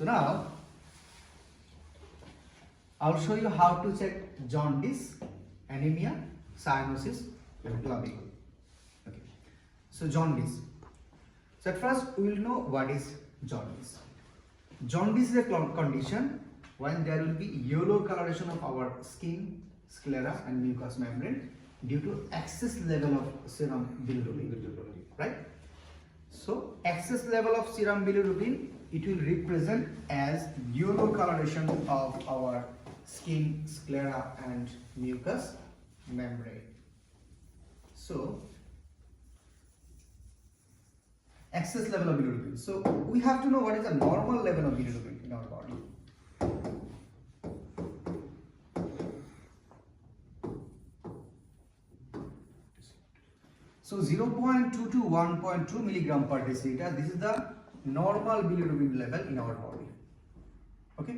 now I'll show you how to check jaundice, anemia, cyanosis, and clavicule. Okay. So jaundice. So at first we will know what is jaundice. Jaundice is a condition when there will be yellow coloration of our skin, sclera, and mucous membrane due to excess level of serum bilirubin. Right? So excess level of serum bilirubin, it will represent as yellow coloration of our skin, sclera, and mucous membrane. So excess level of bilirubin. So we have to know what is the normal level of bilirubin in our body. So 0.2 to 1.2 milligram per deciliter. This is the normal bilirubin level in our body. Okay.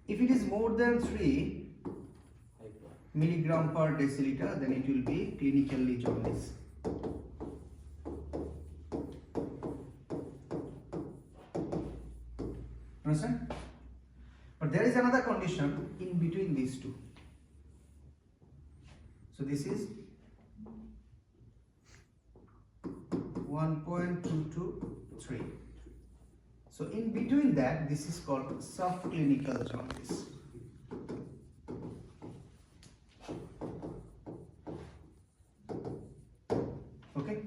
If it is more than 3 milligram per deciliter, then it will be clinically jaundice. Understand? But there is another condition in between these two. So this is 1.2 to 3. So in between that, this is called subclinical jaundice. Okay?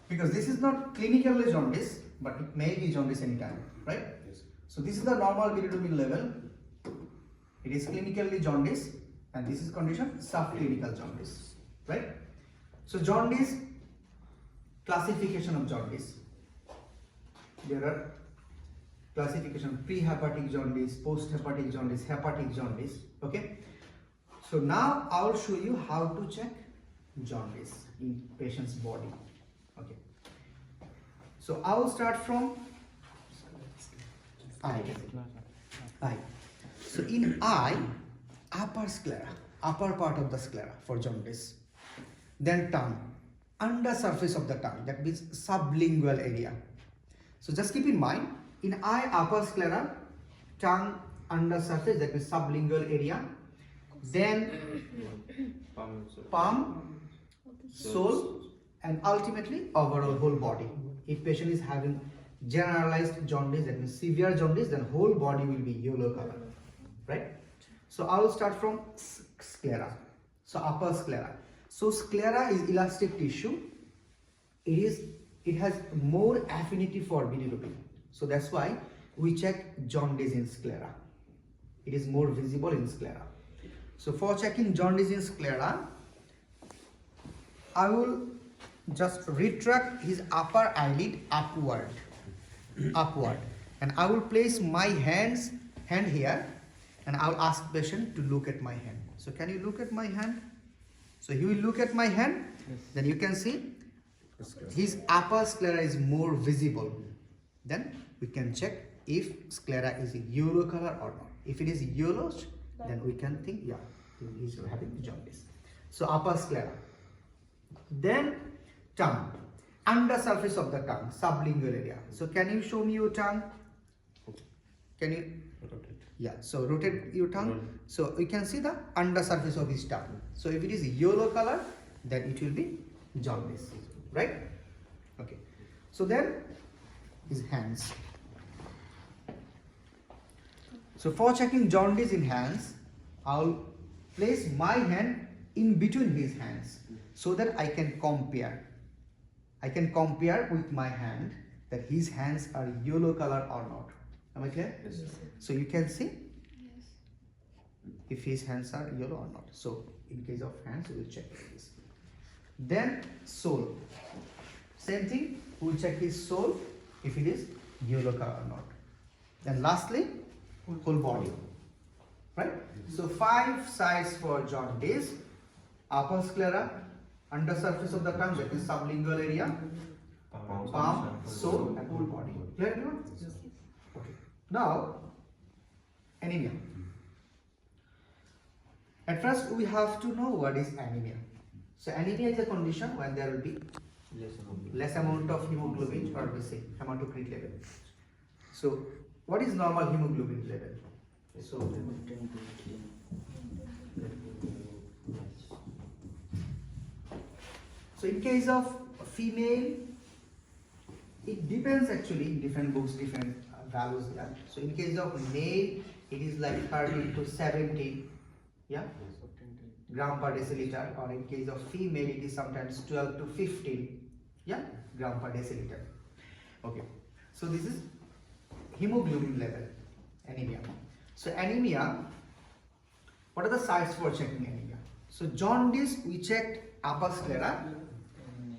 Because this is not clinically jaundice, but it may be jaundice anytime, right? Yes. So this is the normal bilirubin level. It is clinically jaundice, and this is condition subclinical jaundice, right? So jaundice, classification of jaundice. There are classification: pre-hepatic jaundice, post-hepatic jaundice, hepatic jaundice. Okay. So now I will show you how to check jaundice in patient's body. Okay. So I will start from eye. Eye. So in eye, upper sclera, upper part of the sclera for jaundice. Then tongue, under surface of the tongue, that means sublingual area. So just keep in mind, in eye, upper sclera, tongue, under surface, that means sublingual area. Then palm, sole, and ultimately overall whole body. If patient is having generalized jaundice, that means severe jaundice, then whole body will be yellow color, right? So I will start from sclera. So upper sclera. So sclera is elastic tissue. It has more affinity for bilirubin. So that's why we check jaundice in sclera. It is more visible in sclera. So for checking jaundice in sclera, I will just retract his upper eyelid upward, and I will place my hand here, and I will ask patient to look at my hand. So can you look at my hand? So he will look at my hand. Yes. Then you can see his upper sclera is more visible. Then we can check if sclera is a yellow color or not. If it is yellowish, then we can think, yeah, he is having jaundice. So upper sclera. Then tongue, under surface of the tongue, sublingual area. So can you show me your tongue? Can you? Yeah, so rotate your tongue. So we can see the under surface of his tongue. So if it is yellow color, then it will be jaundice, right? Okay. So then his hands. So for checking jaundice in hands, I'll place my hand in between his hands so that I can compare. I can compare with my hand that his hands are yellow color or not. Am I clear? Yes. So you can see if his hands are yellow or not. So in case of hands, we will check this. Then sole. Same thing, we will check his sole if it is yellow color or not. Then lastly, whole body. Right? So 5 sites for jaundice: upper sclera, under surface of the tongue, that is sublingual area, palm, sole, and whole body. Clear everyone? Yes. Okay. Now, anemia. At first, we have to know what is anemia. So anemia is a condition when there will be less amount of hemoglobin, or we say hematocrit level. So what is normal hemoglobin level? So in case of female, it depends actually in different books, different values there. So in case of male, it is like 30 to 70, yeah, gram per deciliter, or in case of female, it is sometimes 12 to 15, yeah, gram per deciliter. Okay, so this is hemoglobin level, anemia. So anemia, what are the sites for checking anemia? So jaundice, we checked upper sclera.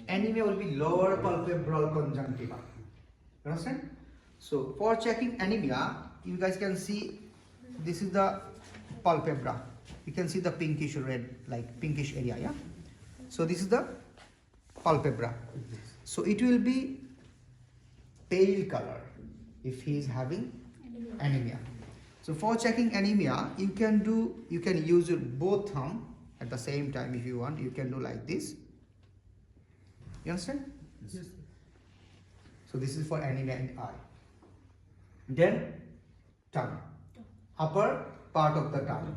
Anemia will be lower palpebral conjunctiva. You understand? So for checking anemia, you guys can see this is the palpebra. You can see the pinkish red, like pinkish area, yeah? So this is the palpebra. So it will be pale color if he is having anemia. So for checking anemia, you can use your both thumb at the same time if you want. You can do like this. You understand? Yes. So this is for anemia in eye. Then tongue, upper part of the tongue,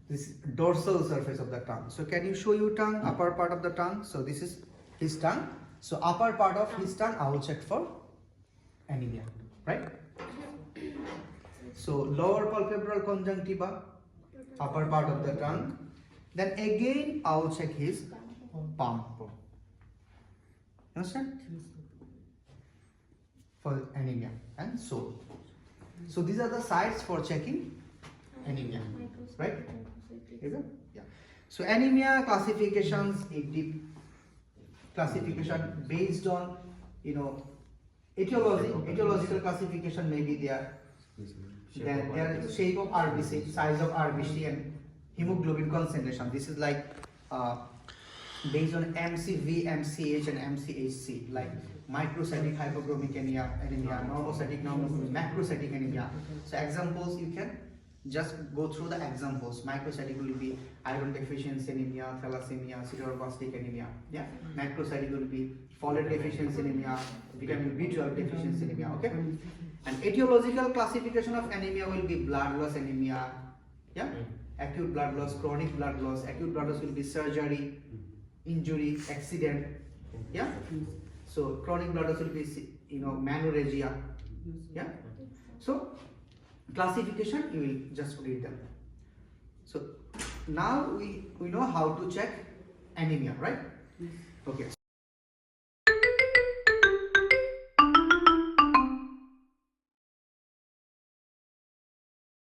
this dorsal surface of the tongue. So can you show your tongue, upper part of the tongue? So this is his tongue. So upper part of his tongue, I will check for anemia, right? So lower palpebral conjunctiva, upper part of the tongue. Then again I will check his palm. Understand? For anemia and so. So these are the sites for checking anemia, right? Yeah. So anemia classifications, classification based on, you know, etiological classification may be there. Then there is shape of RBC, size of RBC, and hemoglobin concentration. This is like based on MCV, MCH, and MCHC, like microcytic hypochromic anemia, normocytic, macrocytic anemia. So examples, you can just go through the examples. Microcytic will be iron deficiency anemia, thalassemia, sideroblastic anemia. Yeah. Macrocytic will be folate deficiency anemia, vitamin B12 deficiency anemia. Okay. And etiological classification of anemia will be blood loss anemia. Yeah. Acute blood loss, chronic blood loss. Acute blood loss will be surgery, injury, accident. Yeah. So chronic blood loss will be, you know, menorrhagia. Yeah. So classification, you will just read them. So now we know how to check anemia, right? Okay.